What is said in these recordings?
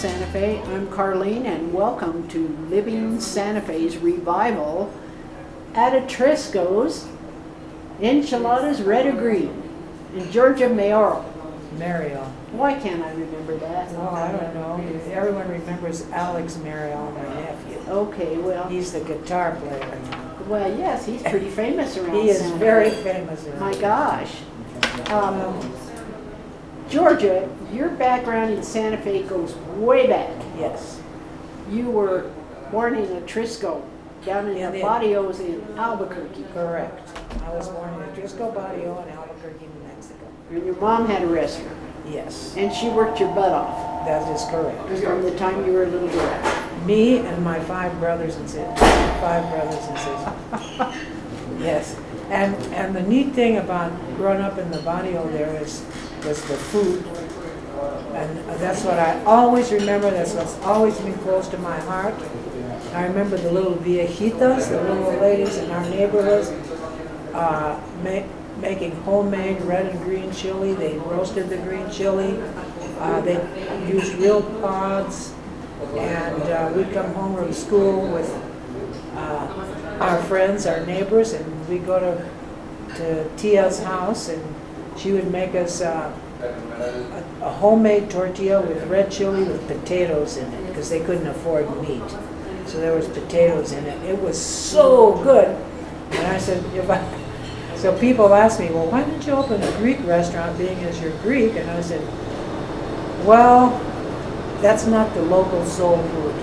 Santa Fe. I'm Carlene, and welcome to Living Santa Fe's revival at Atrisco's Enchiladas Red or Green in Georgia Maryol. Maryol. Why can't I remember that? Oh, I don't know. Everyone remembers Alex Maryol, my nephew. Okay, well. He's the guitar player. Well, yes, he's pretty famous around He is Santa very Fe. famous around. My gosh. Georgia, your background in Santa Fe goes way back. Yes. You were born in Atrisco, down in the barrios in Albuquerque. Correct. I was born in Atrisco Barrio in Albuquerque, New Mexico. And your mom had a restaurant. Yes. And she worked your butt off. That is correct. From the time you were a little girl. Me and my five brothers and sisters. Yes. And the neat thing about growing up in the barrio there was the food. And that's what I always remember. That's what's always been close to my heart. I remember the little viejitas, the little ladies in our neighborhoods, making homemade red and green chili. They roasted the green chili. They used real pods. And we'd come home from school with our friends, our neighbors, and we'd go to Tia's house, and she would make us a homemade tortilla with red chili with potatoes in it, because they couldn't afford meat. So there was potatoes in it. It was so good. And I said, so people asked me, well, why didn't you open a Greek restaurant, being as you're Greek? And I said, well, that's not the local soul food.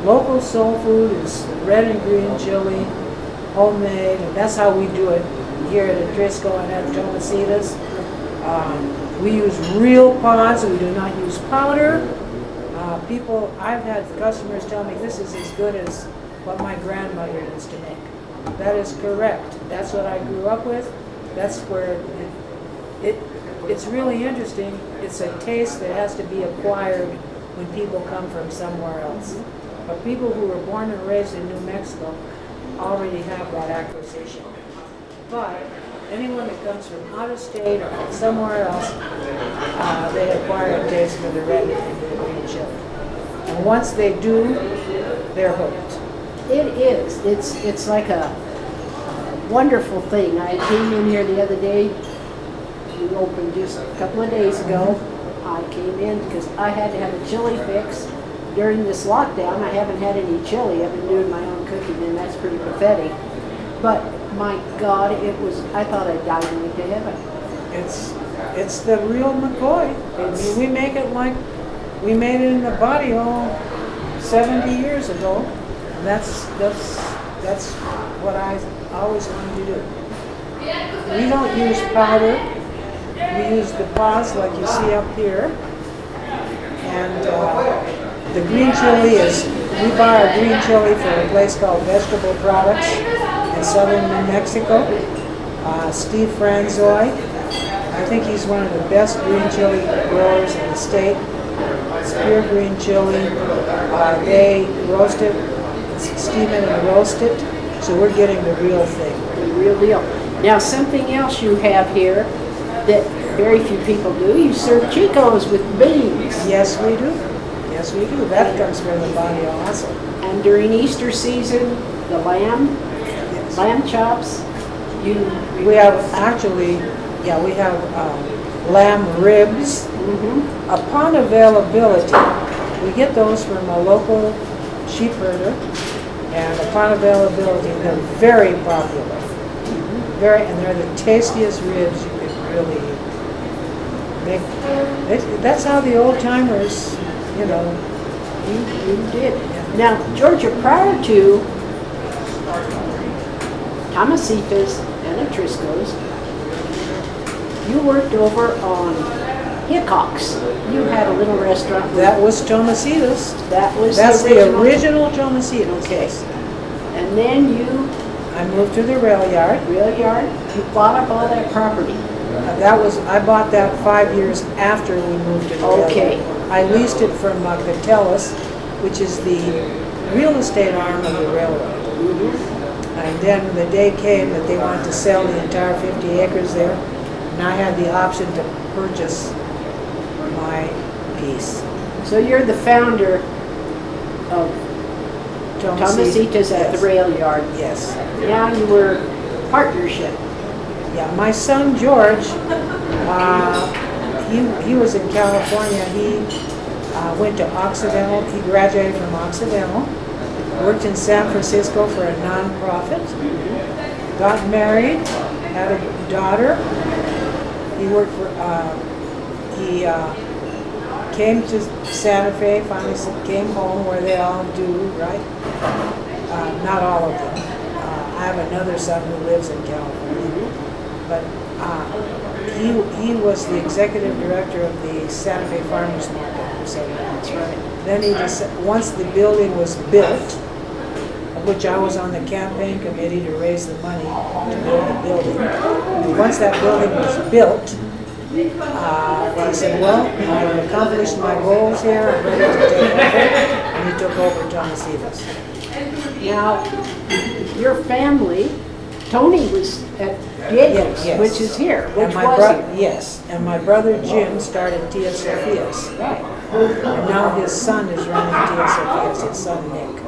Local soul food is red and green chili, homemade, and that's how we do it here at Atrisco and at Tomasita's. We use real pods. We do not use powder. I've had customers tell me this is as good as what my grandmother used to make. That is correct. That's what I grew up with. That's where it's really interesting. It's a taste that has to be acquired when people come from somewhere else. But people who were born and raised in New Mexico already have that acquisition. But anyone that comes from out of state or from somewhere else, they acquire a taste for the red and the green chili. And once they do, they're hooked. It is. It's like a wonderful thing. I came in here the other day. We opened just a couple of days ago. I came in because I had to have a chili fix. During this lockdown, I haven't had any chili. I've been doing my own cooking, and that's pretty pathetic. But my God, I thought I died and went to heaven. It's the real McCoy. We make it like we made it in the barrio 70 years ago. And that's what I always wanted to do. We don't use powder. We use the pods like you see up here. And the green chili we buy our green chili from a place called Vegetable Products in southern New Mexico. Steve Franzoy, I think he's one of the best green chili growers in the state. It's pure green chili. They roast it, steam it and roast it, so we're getting the real thing. The real deal. Now, something else you have here that very few people do, you serve chicos with beans. Yes, we do. Yes, we do. That comes from the barrio also. And during Easter season, the lamb chops. We have lamb ribs. Upon availability, we get those from a local sheep herder, and upon availability, they're very popular. And they're the tastiest ribs you could really make. That's how the old timers, you did. Now, Georgia, prior to Tomasita's and Atrisco's, you worked over on Hickox. You had a little restaurant. That was Tomasita's. That's the original Tomasita's. Okay. And then I moved to the rail yard. You bought up all that property. I bought that 5 years after we moved to the rail yard. I leased it from Catellas, which is the real estate arm of the railroad. And then the day came that they wanted to sell the entire 50 acres there, and I had the option to purchase my piece. So you're the founder of Tomasitas at the rail yard. Yes. Now you were partnership. Yeah, my son George, he was in California. He went to Occidental. He graduated from Occidental. Worked in San Francisco for a nonprofit. Got married. Had a daughter. He worked for. He came to Santa Fe. Finally came home, where they all do, right? Not all of them. I have another son who lives in California, but he was the executive director of the Santa Fe Farmers Market. So that's right. Then he just, once the building was built, of which I was on the campaign committee to raise the money to build the building. Once that building was built, he said, "Well, I've accomplished my goals here. I'm ready to take over," and he took over Tomasitas. Now, your family, Tony was at Diego's, Yes. which is here, which And my was brother, here. yes, and my brother Jim started Tia Sophia's. Right. And now his son is running Tia Sophia's, his son Nick.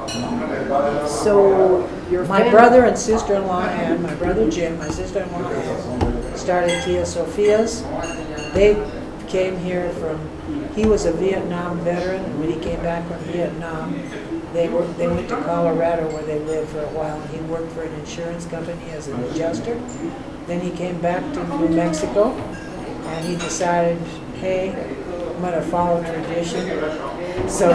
So your My family, brother and sister-in-law and my brother Jim, my sister-in-law Ann, started Tia Sophia's. They came here from, he was a Vietnam veteran, and when he came back from Vietnam, they went to Colorado, where they lived for a while, and he worked for an insurance company as an adjuster. Then he came back to New Mexico, and he decided, hey, I'm going to follow tradition. So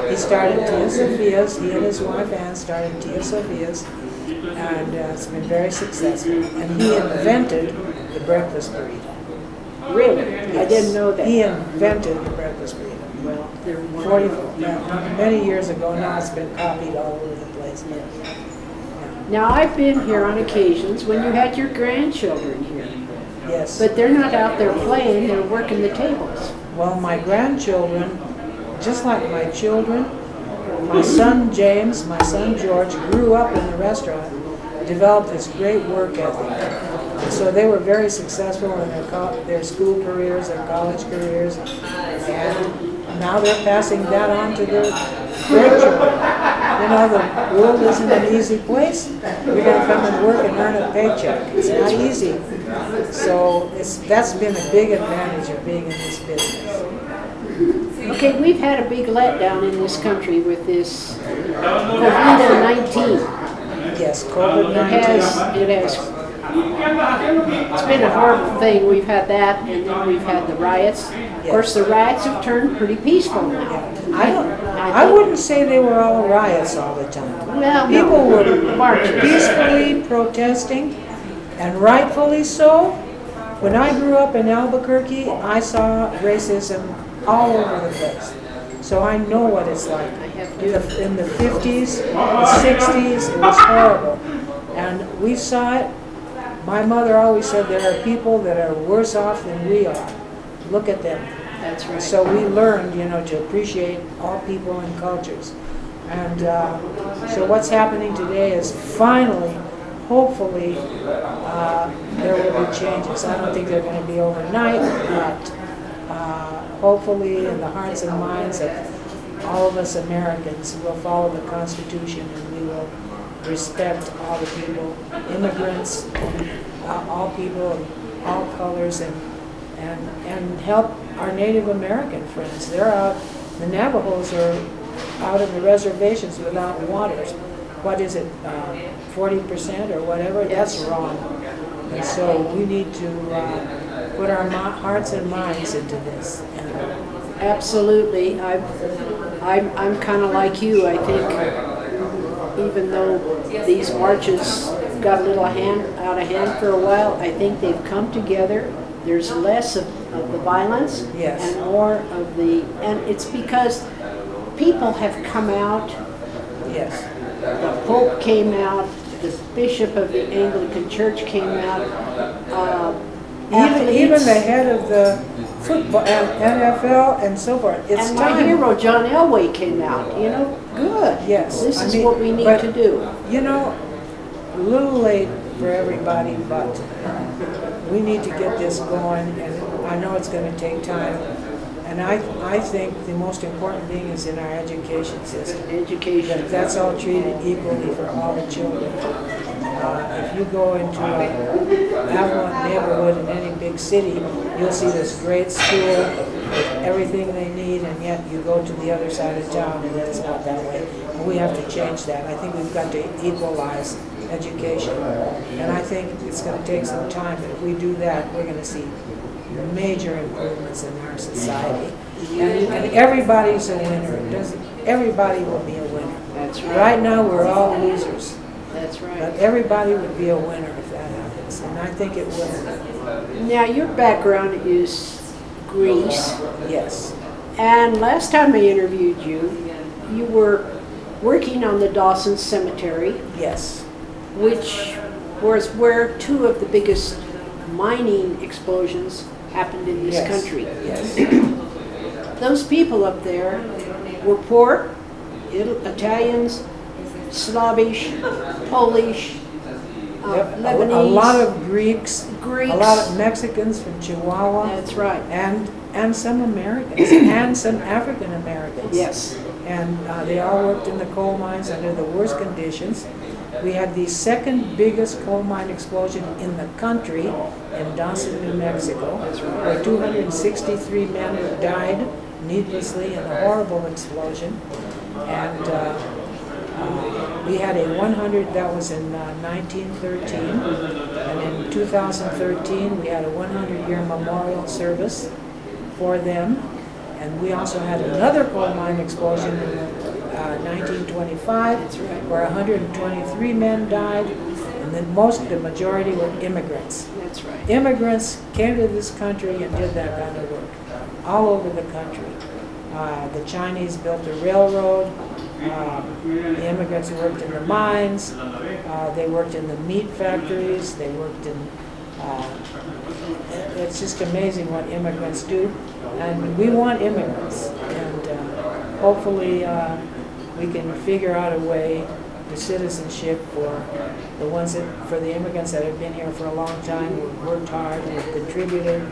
he started Tia Sophia's. He and his wife Ann started Tia Sophia's, and it's been very successful. And he invented the breakfast burrito. really? Yes. I didn't know that. He invented the breakfast burrito. Well, they're 40, wonderful. many years ago. Now it's been copied all over the place. Now, I've been here on occasions when you had your grandchildren here, Yes. but they're not out there playing, they're working the tables. Well, my grandchildren, just like my children, my son James, my son George, grew up in the restaurant, developed this great work ethic. So they were very successful in their school careers, their college careers, and now they're passing that on to their grandchildren. You know, the world isn't an easy place. You're going to come and work and earn a paycheck. It's not easy. So that's been a big advantage of being in this business. Okay, we've had a big letdown in this country with this COVID-19. Yes, COVID-19. It's been a horrible thing. We've had that, and then we've had the riots. Of course, the riots have turned pretty peaceful now. I wouldn't say they were all riots all the time. Well, People no. were Marches. peacefully protesting, and rightfully so. When I grew up in Albuquerque, I saw racism all over the place. So I know what it's like. In the 50s, the 60s, it was horrible. And we saw it. My mother always said there are people that are worse off than we are. Look at them. That's right. So we learned, you know, to appreciate all people and cultures. And so what's happening today is finally, hopefully, there will be changes. I don't think they're going to be overnight, but hopefully in the hearts and minds of all of us Americans, we'll follow the Constitution and we will respect all the people, immigrants, all people of all colors, and help our Native American friends. They're out, the Navajos are out in the reservations without water. What is it, 40% or whatever? That's wrong. And so we need to put our hearts and minds into this. Absolutely. I'm kind of like you. I think even though these marches got a little out of hand for a while, I think they've come together. There's less of the violence and more of and it's because people have come out. Yes. The Pope came out, the Bishop of the Anglican Church came out. Even the head of the football, NFL, and so forth. It's and time. my hero, John Elway, came out. You know, good. Yes. This is what we need to do. You know, a little late for everybody, but we need to get this going, and I know it's going to take time. And I think the most important thing is in our education system. Education. That's all treated equally for all the children. If you go into an affluent neighborhood in any big city, you'll see this great school with everything they need, and yet you go to the other side of town and it's not that way. And we have to change that. I think we've got to equalize education. And I think it's going to take some time, but if we do that, we're going to see major improvements in our society. And everybody's a winner. Everybody will be a winner. That's right. Right now, we're all losers. That's right. But everybody would be a winner if that happens, and I think it will. Now, your background is Greece. Yes. And last time I interviewed you, you were working on the Dawson Cemetery, Yes. which was where two of the biggest mining explosions happened in this Yes. country. Yes. Those people up there were poor, Italians, Slavish, Polish, Yep. Lebanese. A lot of Greeks, Greeks. a lot of Mexicans from Chihuahua. That's right. And some Americans, and some African Americans. Yes. And they all worked in the coal mines under the worst conditions. We had the second biggest coal mine explosion in the country in Dawson, New Mexico, where 263 men died needlessly in a horrible explosion. And we had a 100, that was in 1913, and in 2013 we had a 100-year memorial service for them. And we also had another coal mine explosion in 1925, where 123 men died, and the majority were immigrants. That's right. Immigrants came to this country and did that kind of work all over the country. The Chinese built a railroad. The immigrants worked in the mines. They worked in the meat factories. They worked in. It's just amazing what immigrants do, and we want immigrants. And hopefully, we can figure out a way to citizenship for the ones for the immigrants that have been here for a long time, who've worked hard, who've contributed.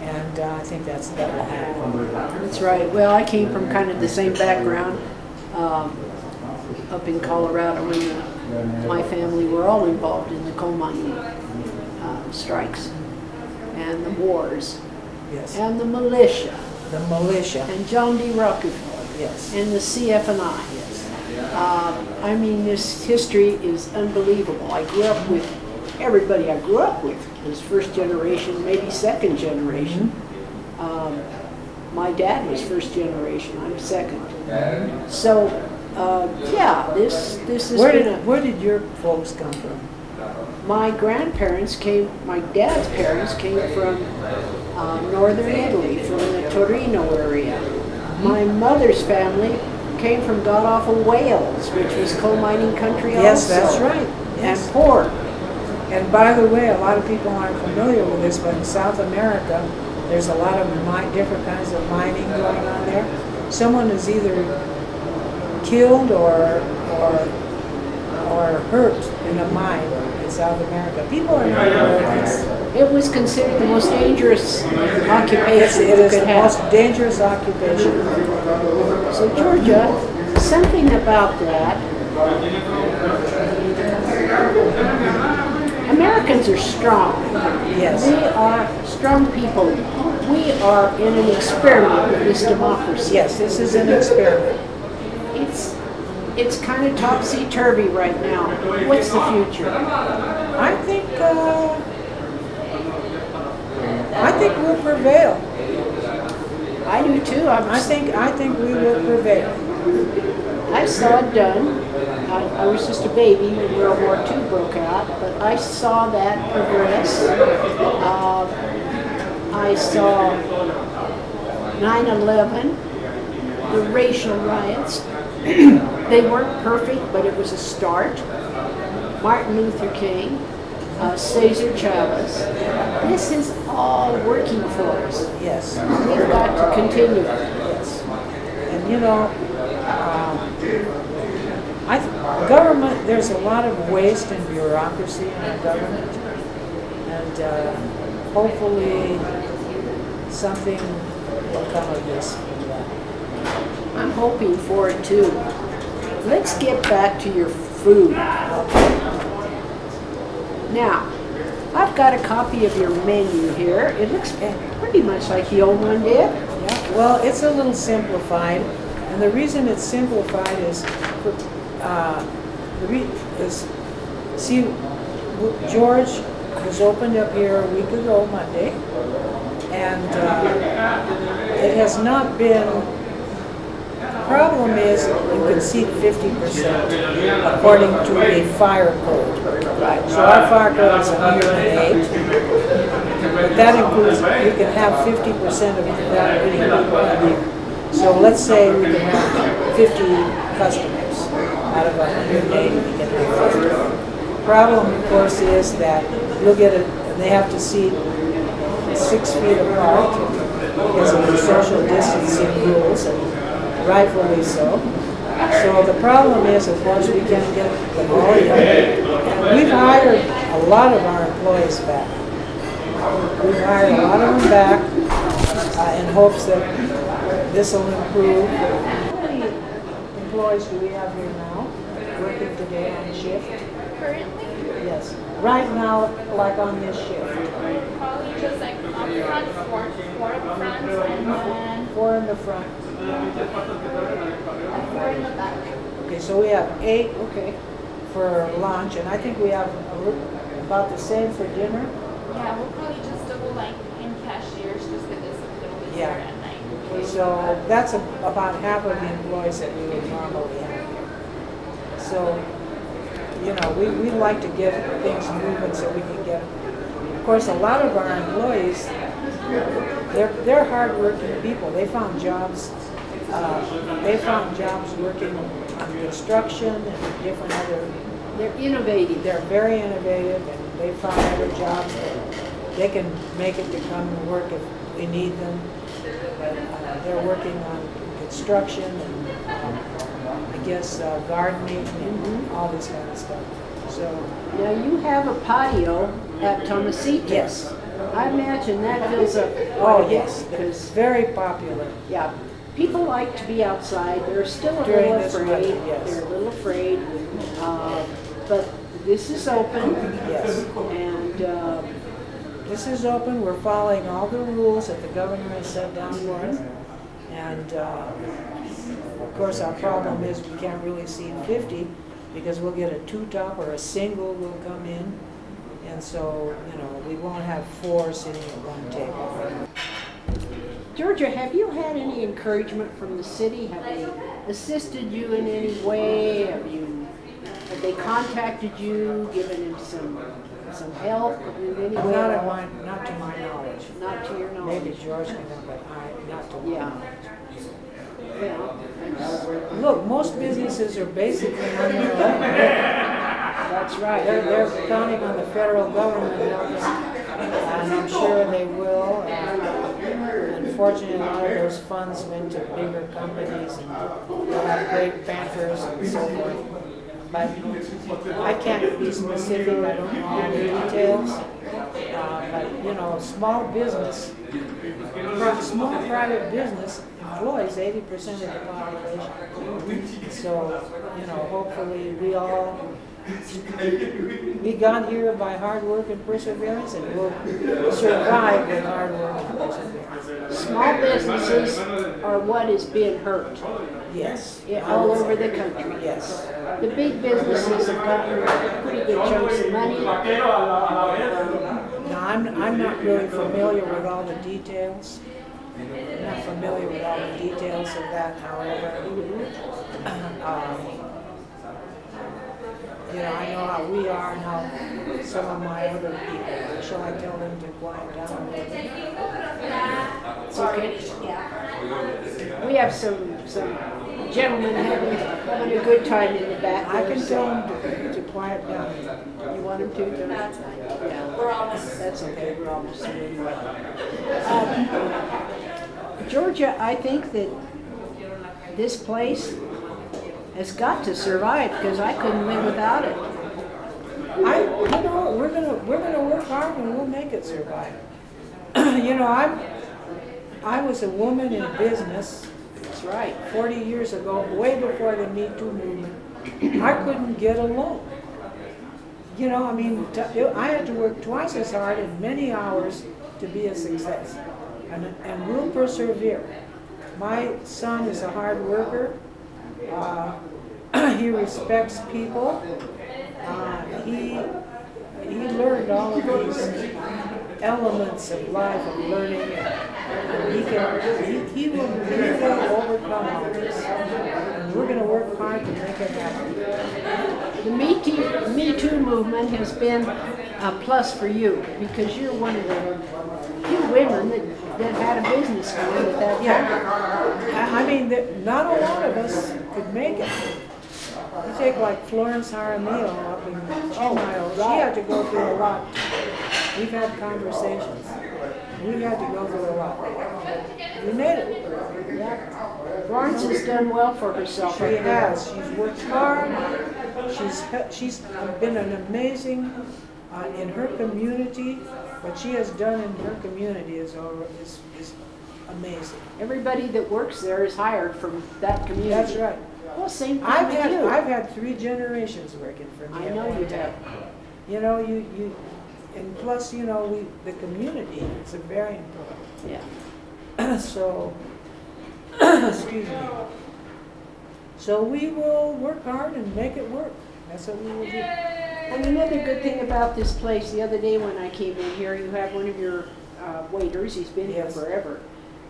And I think that will happen. That's right. Well, I came from kind of the same background up in Colorado, and my family were all involved in the coal mining strikes and the wars. Yes. And the militia. The militia. And John D. Rockefeller. Yes. And the CF&I. Yes. I mean, this history is unbelievable. I grew up with everybody I grew up with was first generation, maybe second generation. My dad was first generation. I'm second. So, yeah, this is Where did your folks come from? My grandparents came. My dad's parents came from northern Italy, from the Torino area. My mother's family came from god-awful Wales, which was coal mining country also. Yes, that's right. Yes. And poor. And by the way, a lot of people aren't familiar with this, but in South America, there's a lot of different kinds of mining going on there. Someone is either killed or hurt in a mine in South America. People are not aware of this. It was considered the most dangerous occupation It is you the could have. most dangerous occupation. So Georgia, something about that. Americans are strong. Yes. We are strong people. We are in an experiment with this democracy. Yes, this is an experiment. It's kind of topsy-turvy right now. What's the future? I think we'll prevail. I do too. I think we will prevail. I saw it done. I was just a baby when World War II broke out, but I saw that progress. I saw 9/11, the racial riots. They weren't perfect, but it was a start. Martin Luther King, Cesar Chavez. This is all working for us. Yes. We've got to continue. Yes. And you know, government, there's a lot of waste and bureaucracy in our government. And hopefully something will come of this. I'm hoping for it too. Let's get back to your food. Now, I've got a copy of your menu here. It looks pretty much like the old one did. Yeah, well, it's a little simplified, and the reason it's simplified is, see, George was opened up here a week ago Monday, and it has not been. The problem is you can seat 50% according to a fire code. Right. So our fire code is 108, but that includes you can have 50% of that many people in here. So let's say we can have 50 customers out of 180. We can have 50. The problem, of course, is that you'll get it, and they have to seat 6 feet apart because of the social distancing rules. And rightfully so. So the problem is, of course, we can't get the volume. And we've hired a lot of our employees back. We've hired a lot of them back in hopes that this will improve. How many employees do we have here now working today on shift? Currently? Yes. Right now, like on this shift. Probably just like up front, four in the front, and then 4 in the front. and 4 in the back. Okay, so we have 8 for lunch, and I think we have about the same for dinner. Yeah, we'll probably just double like in cashiers just because it's a little bit Yeah. at night. So that's about half of the employees that we would normally have here. So, you know, we like to get things moving so we can get. Of course, a lot of our employees, they're hardworking people. They found jobs. They found jobs working on construction and different other. They're innovative. They're very innovative, and they found other jobs that they can make it to come and work if we need them. But they're working on construction and I guess gardening and all this kind of stuff. So Now you have a patio at Tomasita. yes. I imagine that fills up. Oh yes, it's Because very popular. yeah, people like to be outside. They're still a During little this afraid. weather, yes. They're a little afraid, but this is open, Yes. and This is open. We're following all the rules that the governor has set down for us. And of course, our problem is we can't really seat 50 because we'll get a 2-top or a single will come in. And so, you know, we won't have 4 sitting at one table. Georgia, have you had any encouragement from the city? Have they assisted you in any way? Have they contacted you, given some help in any way? Not to my knowledge. Not to your knowledge. Maybe George can know, but not to my Yeah. knowledge. Well, Look, most businesses are basically on their own. that's right. They're counting on the federal government to help them, and I'm sure they will. Unfortunately, a lot of those funds went to bigger companies, and they'll have great bankers and so forth. But I can't be specific. I don't know all the details. But you know, small private business employs 80% of the population. So, you know, hopefully we got here by hard work and perseverance, and we'll survive with hard work and perseverance. Small businesses are what is being hurt Yes. all over the country. Yes. The big businesses have gotten pretty good chunks of money. Now, I'm not really familiar with all the details. I'm not familiar with all the details of that, however. You know, I know how we are and how some of my other people are. Shall I tell them to quiet down a little bit? It's okay. We have some gentlemen having a good time in the back. I there, can so- tell them to quiet down. You want them to? That's fine. Yeah. We're almost. That's okay, we're almost through anyway. Georgia, I think that this place has got to survive because I couldn't live without it. You know, we're gonna work hard and we'll make it survive. You know, I was a woman in business. That's right. 40 years ago, way before the Me Too movement. I couldn't get a loan. You know, I mean, I had to work twice as hard and many hours to be a success. And we'll persevere. My son is a hard worker. He respects people. He learned all of these elements of life of learning, and he will overcome all this. And we're going to work hard to make it happen. The Me Too movement has been a plus for you because you're one of the few women that had a business going at that time. Yeah, I mean, not a lot of us could make it. You take like Florence Jaramillo up in Maryol. She had to go through a lot. We've had conversations. We had to go through a lot. We made it. Yeah. Florence has done well for herself. She has. She's worked hard. She's been an amazing in her community. What she has done in her community is amazing. Everybody that works there is hired from that community. That's right. Well, same thing with you. I've had 3 generations working for me. I know you have. You know, and plus, you know, the community is very important. Yeah. So, excuse me. So we will work hard and make it work. That's what we will do. And another good thing about this place, the other day when I came in here, you have one of your waiters, he's been here forever,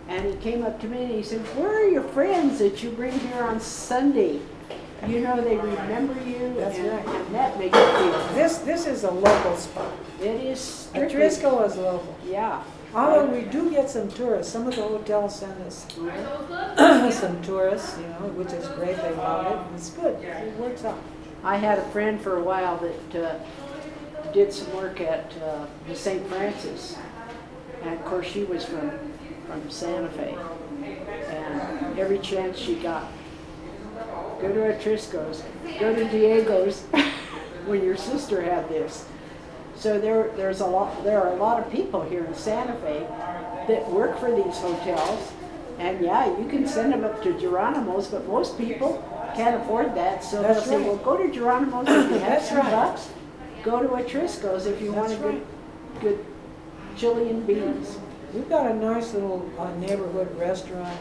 and he came up to me and he said, "Where are your friends that you bring here on Sunday? You know, they remember you." That's right. And that makes you feel. This is a local spot. It is strictly. Atrisco is local. Yeah. Although we do get some tourists. Some of the hotels send us some tourists, you know, which is great. They love it. It's good. It works out. I had a friend for a while that did some work at the St. Francis, and of course she was from Santa Fe, and every chance she got, go to Atrisco's, go to Diego's, when your sister had this. So there are a lot of people here in Santa Fe that work for these hotels, and yeah, you can send them up to Geronimo's, but most people can't afford that, so they'll say, well, go to Geronimo's if you have some bucks, go to Atrisco's if you want a good chili and beans. We've got a nice little neighborhood restaurant.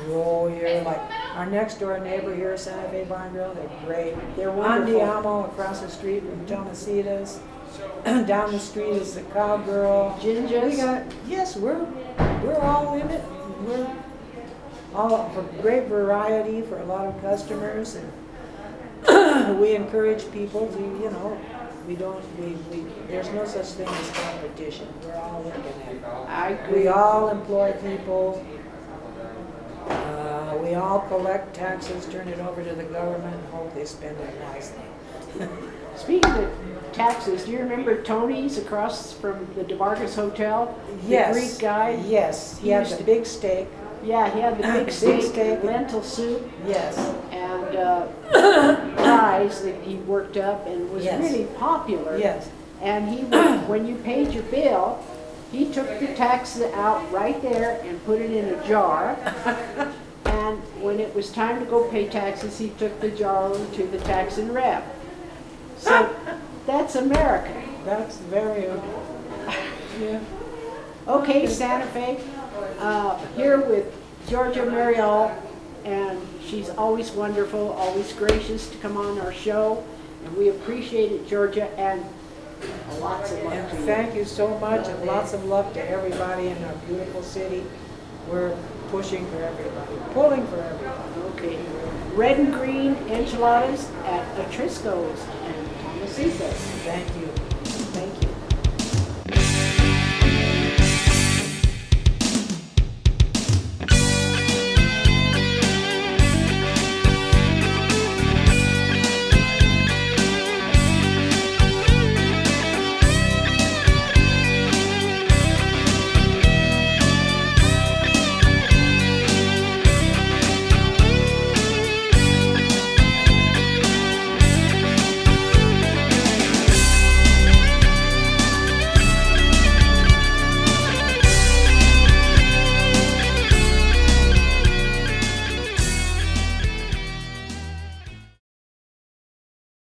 Oh, here, like our next door neighbor here, Santa Fe Barn Grill, they're great. They're wonderful. Andiamo across the street from Tomasitas. Down the street is the Cowgirl. Ginger's. Yes, we're all in it. We're all for great variety for a lot of customers, and we encourage people to, you know, there's no such thing as competition. We're all working at it. I agree. We all employ people. We all collect taxes, turn it over to the government, and hope they spend it wisely. Speaking of taxes, do you remember Tony's across from the DeVargas Hotel? Yes. The Greek guy? Yes. He had the big steak. Yeah, he had the big steak, lentil soup. Yes. And fries that he worked up and was really popular. Yes. And he, when you paid your bill, he took the taxes out right there and put it in a jar. And when it was time to go pay taxes, he took the jar over to the tax and rep. So that's America. That's very yeah. Okay, Santa Fe, here with Georgia Maryol, and she's always wonderful, always gracious to come on our show, and we appreciate it, Georgia, and lots of luck to you. Thank you so much, and lots of luck to everybody in our beautiful city. We're pushing for everybody, pulling for everybody. Okay. Red and green enchiladas at Atrisco's and Tomasita. Thank you.